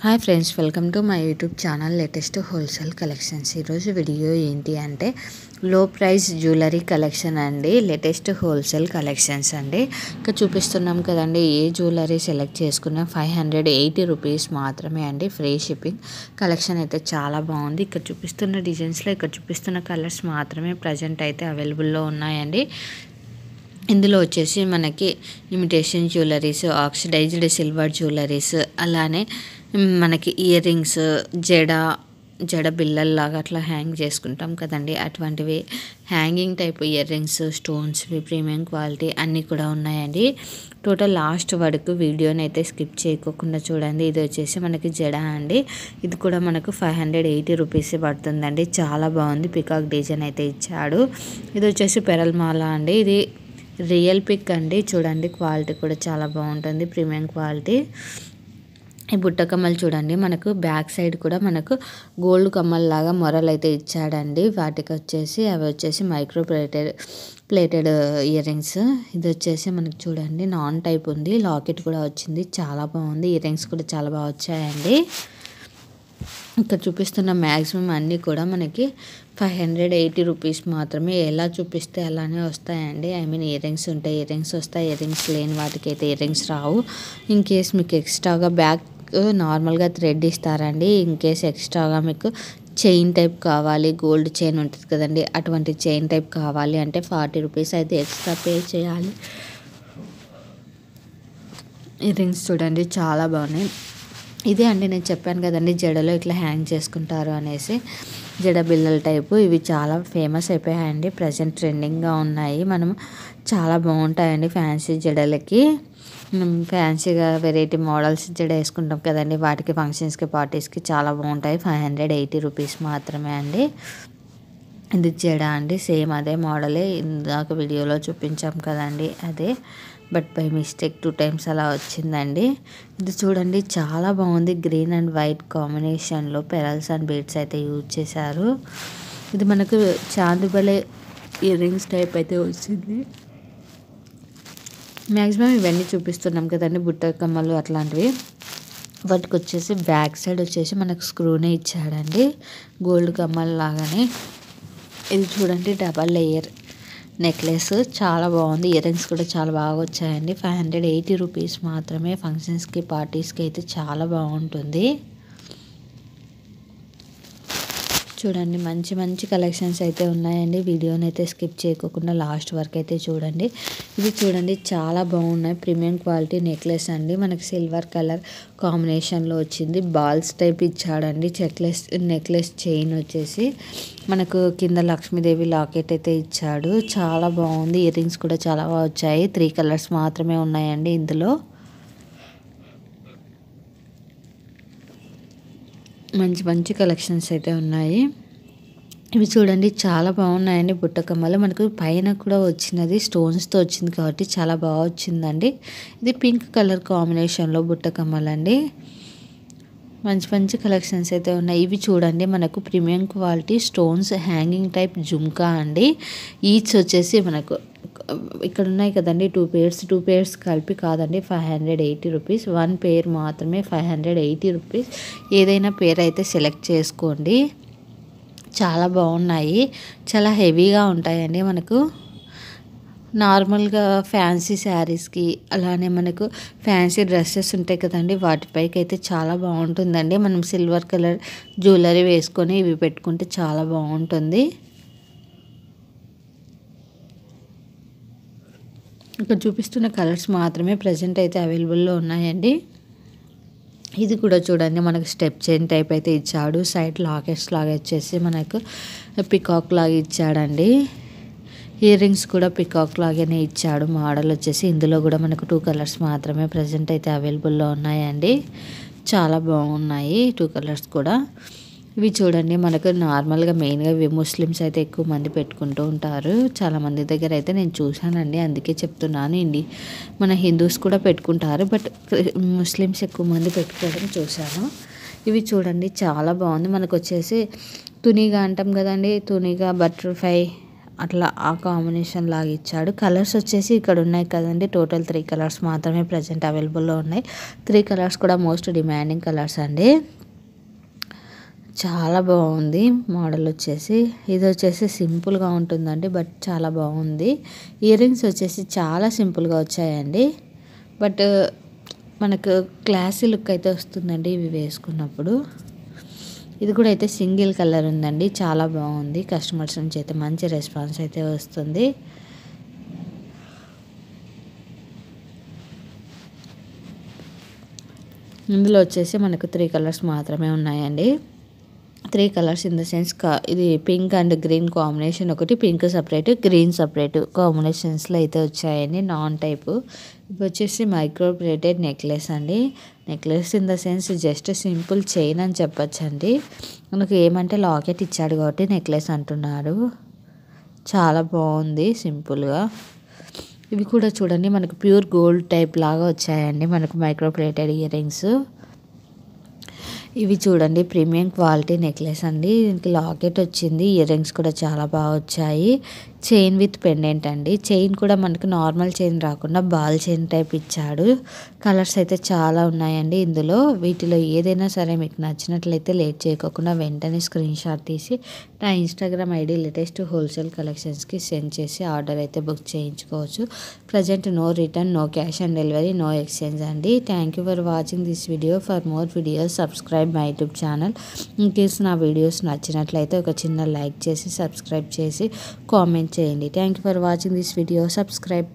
Hi friends, welcome to my YouTube channel latest wholesale collections. ఈరోజు video ఏంటి అంటే లో ప్రైస్ జ్యువెలరీ కలెక్షన్ అండి. లేటెస్ట్ హోల్సేల్ కలెక్షన్స్ అండి. ఇక్కడ చూపిస్తున్నాం కదండి. ఏ జ్యువెలరీ సెలెక్ట్ చేసుకున్నా 580 రూపీస్ మాత్రమే అండి. Free shipping. కలెక్షన్ అయితే చాలా బాగుంది. ఇక్కడ చూపిస్తున్న డిజైన్స్లో ఇక్కడ చూపిస్తున్న కలర్స్ మాత్రమే ప్రజెంట్ అయితే అవైలబుల్లో ఉన్నాయండి. ఇందులో వచ్చేసి మనకి imitation jewelleries, oxidised silver jewelleries, అలానే మనకి ఇయర్ రింగ్స్, జడ బిళ్ళల్లాగా అట్లా హ్యాంగ్ చేసుకుంటాం కదండి, అటువంటివి హ్యాంగింగ్ టైప్ ఇయర్ రింగ్స్, స్టోన్స్వి ప్రీమియం క్వాలిటీ అన్నీ కూడా ఉన్నాయండి. టోటల్ లాస్ట్ వరకు వీడియోని అయితే స్కిప్ చేయకోకుండా చూడండి. ఇది వచ్చేసి మనకి జడ అండి. ఇది కూడా మనకు 580 రూపీస్ పడుతుందండి. చాలా బాగుంది. పికాక్ డిజైన్ అయితే ఇచ్చాడు. ఇది వచ్చేసి పెరల్ మాల అండి. ఇది రియల్ పిక్ అండి. చూడండి, క్వాలిటీ కూడా చాలా బాగుంటుంది, ప్రీమియం క్వాలిటీ. ఈ బుట్ట కమ్మలు చూడండి, మనకు బ్యాక్ సైడ్ కూడా మనకు గోల్డ్ కమ్మల్ లాగా మొరలు అయితే ఇచ్చాడండి. వాటికి వచ్చేసి అవి వచ్చేసి మైక్రో ప్లేటెడ్ ఇయర్ రింగ్స్. ఇది వచ్చేసి మనకి చూడండి నాన్ టైప్ ఉంది. లాకెట్ కూడా వచ్చింది, చాలా బాగుంది. ఇయర్ రింగ్స్ కూడా చాలా బాగా వచ్చాయండి. ఇక్కడ చూపిస్తున్న మ్యాక్సిమం అన్నీ కూడా మనకి 580 రూపీస్ మాత్రమే. ఎలా చూపిస్తే అలానే వస్తాయండి. ఇయర్ రింగ్స్ ఉంటాయి, ఇయర్ రింగ్స్ వస్తాయి. ఇయర్ రింగ్స్ లేని వాటికి అయితే ear rings Rao. In case మీకు ఎక్స్ట్రాగా బ్యాక్ నార్మల్గా థ్రెడ్ ఇస్తారండి. ఇన్ కేస్ ఎక్స్ట్రాగా మీకు చైన్ టైప్ కావాలి, గోల్డ్ చైన్ ఉంటుంది కదండి, అటువంటి చైన్ టైప్ కావాలి అంటే 40 రూపీస్ అయితే ఎక్స్ట్రా పే చేయాలి. ఇయర్ రింగ్స్ చూడండి, చాలా బాగున్నాయి. ఇదే అండి నేను చెప్పాను కదండి, జడలో ఇట్లా హ్యాంగ్ చేసుకుంటారు అనేసి, జడ బిళ్ళల టైపు. ఇవి చాలా ఫేమస్ అయిపోయాయండి. ప్రజెంట్ ట్రెండింగ్గా ఉన్నాయి. మనం చాలా బాగుంటాయండి ఫ్యాన్సీ జడలకి. ఫ్యాన్సీగా వెరైటీ మోడల్స్ జడ వేసుకుంటాం కదండి, వాటికి ఫంక్షన్స్కి, పార్టీస్కి చాలా బాగుంటాయి. 580 రూపీస్ మాత్రమే అండి. ఇది జడ అండి, సేమ్ అదే మోడలే ఇందాక వీడియోలో చూపించాం కదండి, అదే. బట్ బై మిస్టేక్ 2 టైమ్స్ అలా వచ్చిందండి. ఇది చూడండి, చాలా బాగుంది. గ్రీన్ అండ్ వైట్ కాంబినేషన్లో పెరల్స్ అండ్ బీడ్స్ అయితే యూజ్ చేశారు. ఇది మనకు చాందిబలే ఇయర్ రింగ్స్ టైప్ అయితే వచ్చింది. మ్యాక్సిమం ఇవన్నీ చూపిస్తున్నాం కదండి, బుట్ట కమ్మలు అట్లాంటివి. వాటికి వచ్చేసి బ్యాక్ సైడ్ వచ్చేసి మనకు స్క్రూనే ఇచ్చాడండి, గోల్డ్ కమ్మల్ లాగానే. ఇది చూడండి, డబల్ లేయర్ నెక్లెస్, చాలా బాగుంది. ఇయర్ రింగ్స్ కూడా చాలా బాగా వచ్చాయండి. 580 రూపీస్ మాత్రమే. ఫంక్షన్స్కి, పార్టీస్కి అయితే చాలా బాగుంటుంది. చూడండి, మంచి మంచి కలెక్షన్స్ అయితే ఉన్నాయండి. వీడియోని అయితే స్కిప్ చేయకుండా లాస్ట్ వరకు అయితే చూడండి. ఇది చూడండి, చాలా బాగున్నాయి. ప్రీమియం క్వాలిటీ నెక్లెస్ అండి. మనకి సిల్వర్ కలర్ కాంబినేషన్లో వచ్చింది. బాల్స్ టైప్ ఇచ్చాడండి. నెక్లెస్ చైన్ వచ్చేసి మనకు కింద లక్ష్మీదేవి లాకెట్ అయితే ఇచ్చాడు. చాలా బాగుంది. ఇయర్ రింగ్స్ కూడా చాలా బాగా వచ్చాయి. 3 కలర్స్ మాత్రమే ఉన్నాయండి ఇందులో. మంచి మంచి కలెక్షన్స్ అయితే ఉన్నాయి. ఇవి చూడండి, చాలా బాగున్నాయండి. బుట్ట కమ్మలు మనకు పైన కూడా వచ్చినది స్టోన్స్తో వచ్చింది కాబట్టి చాలా బాగా వచ్చిందండి. ఇది పింక్ కలర్ కాంబినేషన్లో బుట్ట కమ్మలండి. మంచి మంచి కలెక్షన్స్ అయితే ఉన్నాయి. ఇవి చూడండి, మనకు premium quality stones hanging type jhumka అండి. ఈచ్ వచ్చేసి మనకు ఇక్కడ ఉన్నాయి కదండి 2 పేర్స్ కలిపి కాదండి, 580 రూపీస్. 1 పేర్ మాత్రమే 580 రూపీస్. ఏదైనా పేర్ అయితే సెలెక్ట్ చేసుకోండి. చాలా బాగున్నాయి, చాలా హెవీగా ఉంటాయండి. మనకు నార్మల్గా ఫ్యాన్సీ శారీస్కి, అలానే మనకు ఫ్యాన్సీ డ్రెస్సెస్ ఉంటాయి కదండి, వాటిపైకి అయితే చాలా బాగుంటుందండి. మనం సిల్వర్ కలర్ జ్యువెలరీ వేసుకొని ఇవి పెట్టుకుంటే చాలా బాగుంటుంది. ఇక్కడ చూపిస్తున్న కలర్స్ మాత్రమే ప్రజెంట్ అయితే అవైలబుల్లో ఉన్నాయండి. ఇది కూడా చూడండి, మనకు స్టెప్ చైన్ టైప్ అయితే ఇచ్చాడు. సైడ్ లాకెట్స్ లాగా వచ్చేసి మనకు పికాక్ లాగా ఇచ్చాడండి. ఇయర్ రింగ్స్ కూడా పికాక్ లాగానే ఇచ్చాడు. మోడల్ వచ్చేసి ఇందులో కూడా మనకు 2 కలర్స్ మాత్రమే ప్రజెంట్ అయితే అవైలబుల్లో ఉన్నాయండి. చాలా బాగున్నాయి 2 కలర్స్ కూడా. ఇవి చూడండి, మనకు నార్మల్గా మెయిన్గా ముస్లిమ్స్ అయితే ఎక్కువ మంది పెట్టుకుంటూ ఉంటారు. చాలామంది దగ్గర అయితే నేను చూశానండి, అందుకే చెప్తున్నాను. మన హిందూస్ కూడా పెట్టుకుంటారు, బట్ ముస్లిమ్స్ ఎక్కువ మంది పెట్టుకోవడం చూశాను. ఇవి చూడండి, చాలా బాగుంది. మనకు వచ్చేసి తునిగా అంటాం కదండి, తునిగా బటర్ఫ్లై అట్లా ఆ కాంబినేషన్ లాగా ఇచ్చాడు. కలర్స్ వచ్చేసి ఇక్కడ ఉన్నాయి కదండి, టోటల్ 3 కలర్స్ మాత్రమే ప్రజెంట్ అవైలబుల్లో ఉన్నాయి. 3 కలర్స్ కూడా మోస్ట్ డిమాండింగ్ కలర్స్ అండి. చాలా బాగుంది మోడల్ వచ్చేసి. ఇది వచ్చేసి సింపుల్గా ఉంటుందండి, బట్ చాలా బాగుంది. ఇయర్ రింగ్స్ వచ్చేసి చాలా సింపుల్గా వచ్చాయండి, బట్ మనకు క్లాసీ లుక్ అయితే వస్తుందండి ఇవి వేసుకున్నప్పుడు. ఇది కూడా అయితే సింగిల్ కలర్ ఉందండి, చాలా బాగుంది. కస్టమర్స్ నుంచి అయితే మంచి రెస్పాన్స్ అయితే వస్తుంది. ఇందులో వచ్చేసి మనకు 3 కలర్స్ మాత్రమే ఉన్నాయండి. 3 కలర్స్ ఇన్ ద సెన్స్ ఇది పింక్ అండ్ గ్రీన్ కాంబినేషన్, ఒకటి పింక్ సపరేట్, గ్రీన్ సపరేట్ కాంబినేషన్స్లో అయితే వచ్చాయండి. Non type. ఇవి వచ్చేసి మైక్రో ప్లేటెడ్ నెక్లెస్ అండి. Necklace in the sense just simple chain అని చెప్పచ్చండి. మనకు ఏమంటే లాకెట్ ఇచ్చాడు కాబట్టి నెక్లెస్ అంటున్నారు. చాలా బాగుంది సింపుల్గా. ఇవి కూడా చూడండి మనకు ప్యూర్ గోల్డ్ టైప్ లాగా వచ్చాయండి మనకు మైక్రో ప్లేటెడ్ ఇయర్ రింగ్స్. ఇవి చూడండి ప్రీమియం క్వాలిటీ నెక్లెస్ అండి. దీనికి లాకెట్ వచ్చింది, ఇయర్ రింగ్స్ కూడా చాలా బాగా వచ్చాయి. చైన్ విత్ పెండెంట్ అండి. చైన్ కూడా మనకు నార్మల్ చైన్ రాకుండా బాల్ చైన్ టైప్ ఇచ్చాడు. కలర్స్ అయితే చాలా ఉన్నాయండి ఇందులో. వీటిలో ఏదైనా సరే మీకు నచ్చినట్లయితే లేట్ చేయకుండా వెంటనే స్క్రీన్ షాట్ తీసి నా ఇన్స్టాగ్రామ్ ఐడి లేటెస్ట్ హోల్సేల్ కలెక్షన్స్కి సెండ్ చేసి ఆర్డర్ అయితే బుక్ చేయించుకోవచ్చు. Present no return, no cash on delivery, no exchange అండి. Thank you for watching this video. For more videos subscribe my YouTube channel. In case నా videos నచ్చినట్లయితే ఒక చిన్న like చేసి సబ్స్క్రైబ్ చేసి కామెంట్ చేయండి. Thank you for watching this video. Subscribe.